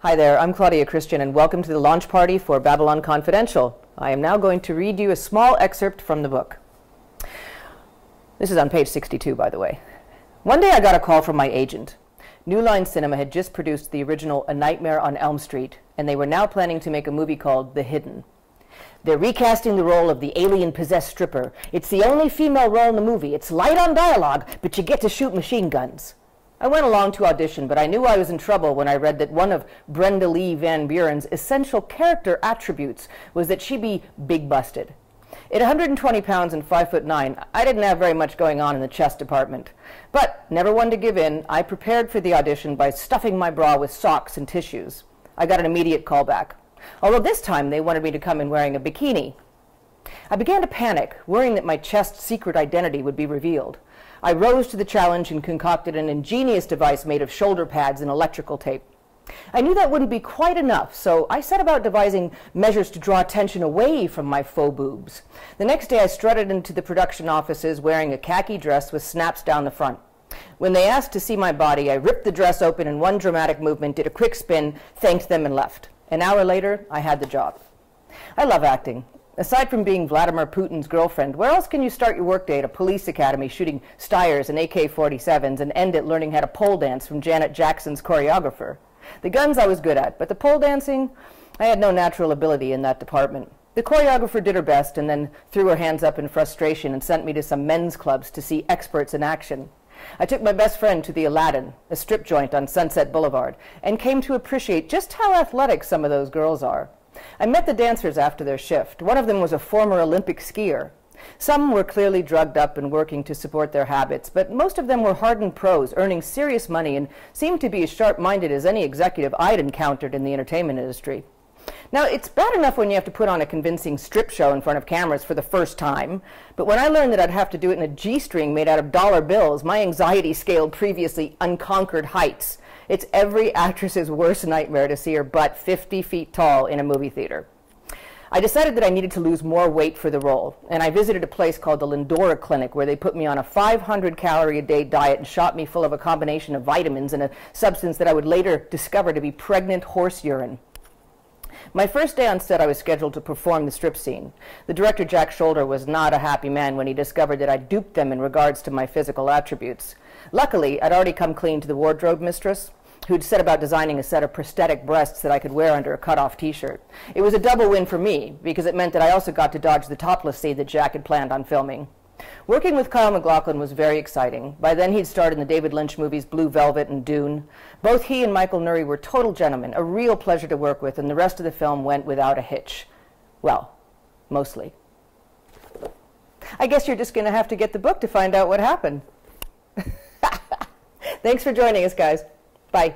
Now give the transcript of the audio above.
Hi there, I'm Claudia Christian, and welcome to the launch party for Babylon Confidential. I am now going to read you a small excerpt from the book. This is on page 62, by the way. One day I got a call from my agent. New Line Cinema had just produced the original A Nightmare on Elm Street, and they were now planning to make a movie called The Hidden. They're recasting the role of the alien-possessed stripper. It's the only female role in the movie. It's light on dialogue, but you get to shoot machine guns. I went along to audition, but I knew I was in trouble when I read that one of Brenda Lee Van Buren's essential character attributes was that she be big-busted. At 120 pounds and 5'9", I didn't have very much going on in the chest department. But, never one to give in, I prepared for the audition by stuffing my bra with socks and tissues. I got an immediate callback. Although this time they wanted me to come in wearing a bikini. I began to panic, worrying that my chest's secret identity would be revealed. I rose to the challenge and concocted an ingenious device made of shoulder pads and electrical tape. I knew that wouldn't be quite enough, so I set about devising measures to draw attention away from my faux boobs. The next day I strutted into the production offices wearing a khaki dress with snaps down the front. When they asked to see my body, I ripped the dress open in one dramatic movement, did a quick spin, thanked them, and left. An hour later, I had the job. I love acting. Aside from being Vladimir Putin's girlfriend, where else can you start your workday at a police academy shooting Steyrs and AK-47s and end it learning how to pole dance from Janet Jackson's choreographer? The guns I was good at, but the pole dancing, I had no natural ability in that department. The choreographer did her best and then threw her hands up in frustration and sent me to some men's clubs to see experts in action. I took my best friend to the Aladdin, a strip joint on Sunset Boulevard, and came to appreciate just how athletic some of those girls are. I met the dancers after their shift. One of them was a former Olympic skier. Some were clearly drugged up and working to support their habits, but most of them were hardened pros, earning serious money, and seemed to be as sharp-minded as any executive I'd encountered in the entertainment industry. Now, it's bad enough when you have to put on a convincing strip show in front of cameras for the first time, but when I learned that I'd have to do it in a G-string made out of dollar bills, my anxiety scaled previously unconquered heights. It's every actress's worst nightmare to see her butt 50 feet tall in a movie theater. I decided that I needed to lose more weight for the role, and I visited a place called the Lindora Clinic, where they put me on a 500-calorie-a-day diet and shot me full of a combination of vitamins and a substance that I would later discover to be pregnant horse urine. My first day on set, I was scheduled to perform the strip scene. The director, Jack Shoulder, was not a happy man when he discovered that I duped them in regards to my physical attributes. Luckily, I'd already come clean to the wardrobe mistress, who'd set about designing a set of prosthetic breasts that I could wear under a cut-off t-shirt. It was a double win for me, because it meant that I also got to dodge the topless scene that Jack had planned on filming. Working with Kyle MacLachlan was very exciting. By then he'd starred in the David Lynch movies Blue Velvet and Dune. Both he and Michael Nuri were total gentlemen, a real pleasure to work with, and the rest of the film went without a hitch. Well, mostly. I guess you're just going to have to get the book to find out what happened. Thanks for joining us, guys. Bye.